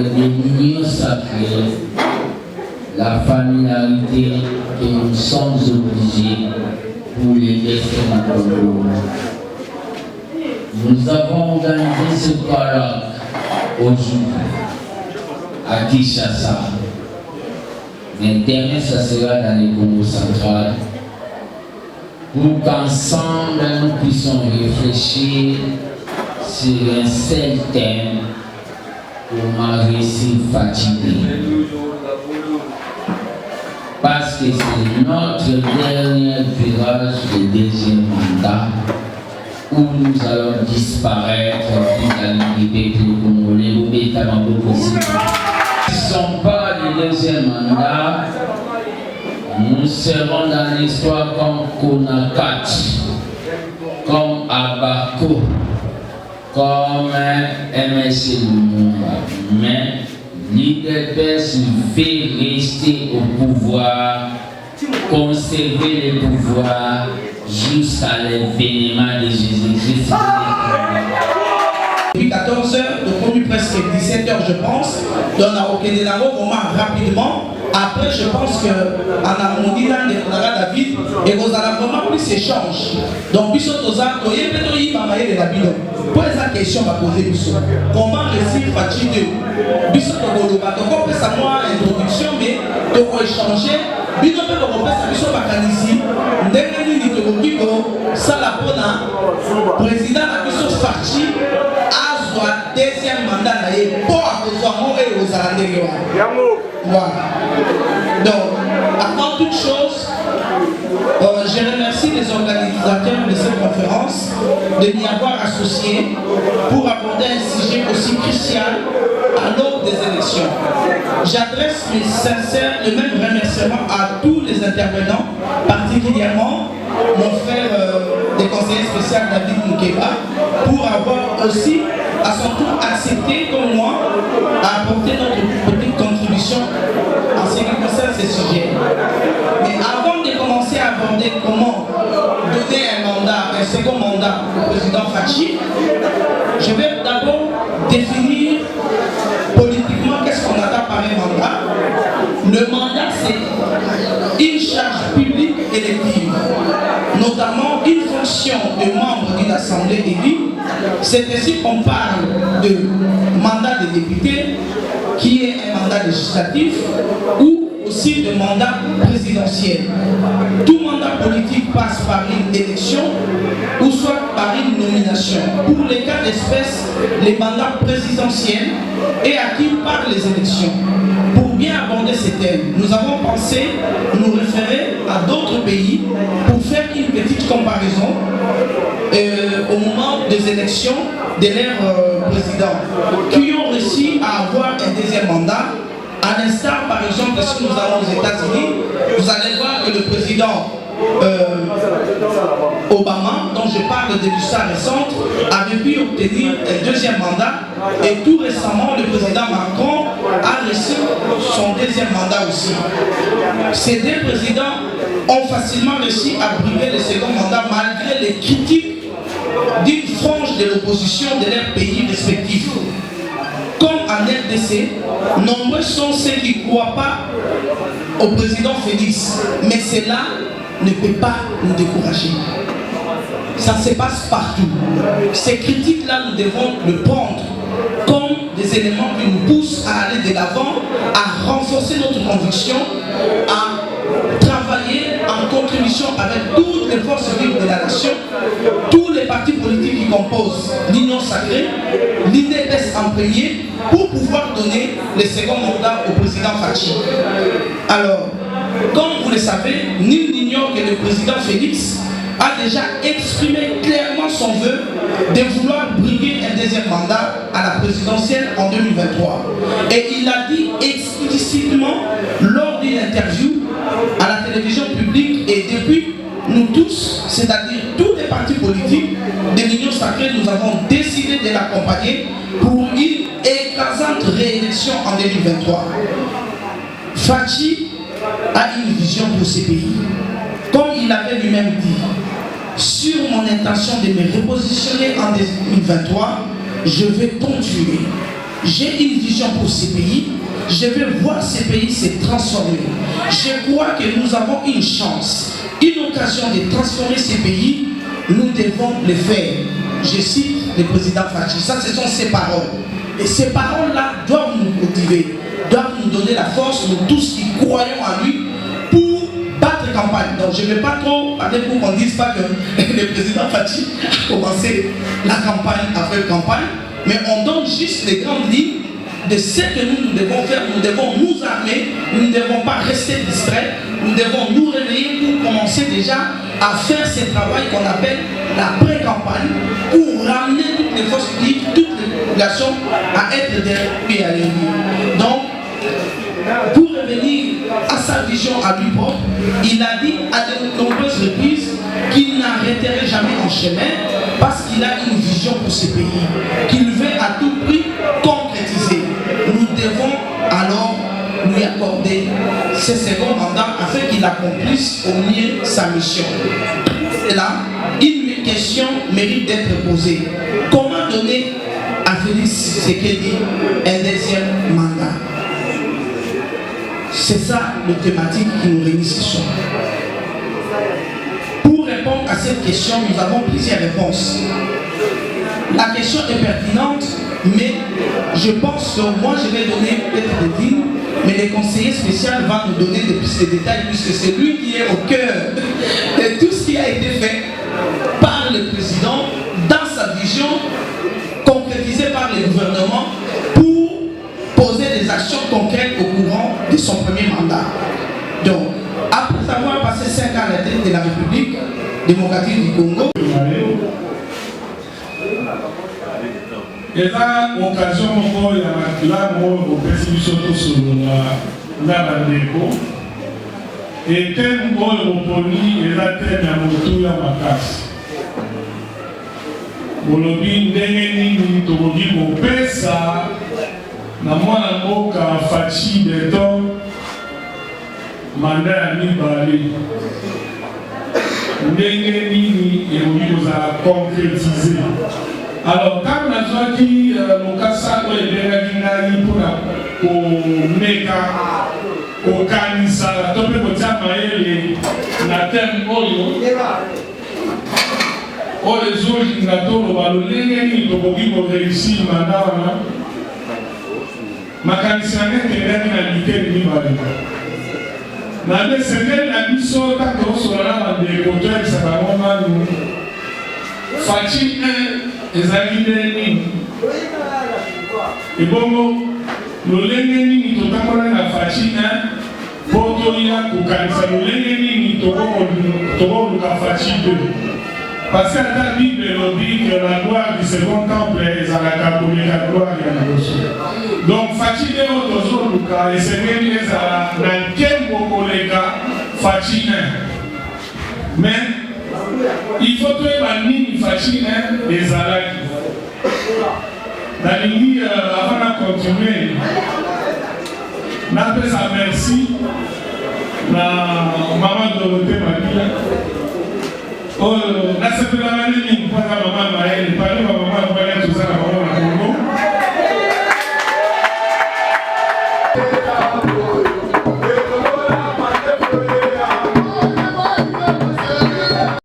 des lignes sacrées, la familiarité que nous sommes obligés pour les laisser nous. Nous avons organisé ce colloque aujourd'hui à Kinshasa. Mais demain, ça sera dans le Congo central pour qu'ensemble nous puissions réfléchir sur un seul thème pour réussir fatigué. Parce que c'est notre dernier virage du deuxième mandat où nous allons disparaître dans le peuple congolais ou notamment possible. Ce ne sont pas le deuxième mandat. Nous serons dans l'histoire comme Konakat, comme Abako, comme MSC Lumumba. Mais l'IDPS veut rester au pouvoir, conserver le pouvoir jusqu'à l'événement de Jésus-Christ. Depuis 14 h, donc on presque 17 h je pense, donc on a aucun vraiment rapidement. Après, je pense qu'on a mon dit dans David et qu'on a vraiment plus échange. Donc, Bissot Toza, Toye Petoyi, Mamaye de la Bidon. Pour esa question, on va poser Bissot. Comment réussir fatigué? Bissot Togo, on peut savoir introduction, mais on va échanger. Bidon peut repasser à Bissot Bakanisi. Ndengeni ni Togo Kiko, Salapona, président de Bissot Fachi, a soit deuxième mandat pour avoir et aux Alandais. Voilà. Donc, avant toute chose, je remercie les organisateurs de cette conférence de m'y avoir associé pour aborder un sujet aussi crucial à l'aube des élections. J'adresse mes sincères et même remerciements à tous les intervenants, particulièrement mon frère des conseillers spéciaux David Moukeba, pour avoir aussi à son tour accepté comme moi à apporter notre petite contribution en ce qui concerne ces sujets. Mais avant de commencer à aborder comment donner un second mandat au président Fachi, je vais d'abord définir politiquement qu'est-ce qu'on attend par un mandat. Le mandat, c'est une charge publique élective, notamment une fonction de membre d'une assemblée élue. C'est ainsi qu'on parle de mandat de député, qui est un mandat législatif, ou aussi de mandat présidentiel. Tout mandat politique passe par une élection ou soit par une nomination. Pour les cas d'espèce, les mandats présidentiels est acquis par les élections. Pour bien aborder ces thèmes, nous avons pensé nous référer à d'autres pays pour faire une petite comparaison au moment des élections de leurs présidents qui ont réussi à avoir un deuxième mandat. À l'instar, par exemple, si nous allons aux États-Unis, vous allez voir que le président Obama, dont je parle de l'histoire récente, avait pu obtenir un deuxième mandat, et tout récemment, le président Macron a reçu son deuxième mandat aussi. Ces deux présidents ont facilement réussi à briguer le second mandat malgré les critiques d'une frange de l'opposition de leurs pays respectifs. Comme en RDC, nombreux sont ceux qui ne croient pas au président Félix, mais cela ne peut pas nous décourager. Ça se passe partout. Ces critiques-là, nous devons le prendre comme des éléments qui nous poussent à aller de l'avant, à renforcer notre conviction, à travailler en contribution avec toutes les forces vives de la nation, tous les partis politiques qui composent l'Union sacrée, l'IDPS en premier, pour pouvoir donner le second mandat au président Fachi. Alors, comme vous le savez, nul n'ignore que le président Félix a déjà exprimé clairement son vœu de vouloir briguer un deuxième mandat à la présidentielle en 2023. Et il l'a dit explicitement lors d'une interview à la télévision publique, et depuis, nous tous, c'est-à-dire tous les partis politiques de l'Union sacrée, nous avons décidé de l'accompagner pour une écrasante réélection en 2023. Fachi a une vision pour ce pays. Comme il avait lui-même dit, sur mon intention de me repositionner en 2023, je vais continuer j'ai une vision pour ces pays. Je veux voir ces pays se transformer. Je crois que nous avons une chance, une occasion de transformer ces pays. Nous devons le faire. Je cite le président Fachi. Ça, ce sont ses paroles. Et ces paroles-là doivent nous motiver, doivent nous donner la force, nous tous qui croyons en lui, pour battre campagne. Donc je ne vais pas trop parler pour qu'on ne dise pas que le président Fachi a commencé la campagne après campagne, mais on donne juste les grandes lignes de ce que nous devons faire. Nous devons nous armer, nous ne devons pas rester distraits, nous devons nous réveiller pour commencer déjà à faire ce travail qu'on appelle la pré-campagne, pour ramener toutes les forces vives, toutes les populations à être des pays à l'ennemi. Donc, pour revenir à sa vision à lui propre, il a dit à de nombreuses reprises qu'il n'arrêterait jamais en chemin parce qu'il a une vision pour ce pays, qu'il veut à tout prix concrétiser. Nous devons alors lui accorder ce second mandat afin qu'il accomplisse au mieux sa mission. Et là, une question mérite d'être posée. Comment donner à Félix Tshisekedi un deuxième mandat? C'est ça le thématique qui nous réunit ce soir. Pour répondre à cette question, nous avons plusieurs réponses. La question est pertinente, mais je pense que moi je vais donner peut-être des lignes, mais le conseiller spécial va nous donner de plus de détails puisque c'est lui qui est au cœur de tout ce qui a été fait par le président dans sa vision concrétisée par le gouvernement pour poser des actions concrètes au courant de son premier mandat. Donc, après avoir passé 5 ans à la tête de la République démocratique du Congo, et là, occasion moko ya makila mo opesi biso tosolola na bandeko et thème oyo moponi eza thème ya motuya makasi. Bolobi ndenge nini tokoki kopesa na mwana mboka Fachi Beton manda ya mibale, ndenge nini ekoki kozala concrétiser. Alors, quand on a dit le cas de l'Église pour la au Kanisa, la tope de Tamaïle, la thème Oyo, les autres qui n'attendent pas le lien, ils ont réussi, madame. Ma Kanisa n'est pas l'idée de l'Ibali. La descendante a dit ça, quand on se rend des côtés, ça va vraiment Fachi 1, ezali nini ebongo lolenge nini totambola na Fachi 1 po toya kokanisa lolenge nini tokoluka Fachi 2 parce que ata Bible elobi que la gloire du second temple ezalaka koleka gloire ya liboso. Donc Fachi 2 oyo tozoluka esengeli ezala na nkembo koleka Fachi 1, mais il faut que les Fachi les Alaki. Nalingi avant de continuer, n'appelle ça merci na maman Dorothée Mabila. Oh, n'a pas la maman Maëlle, pas la maman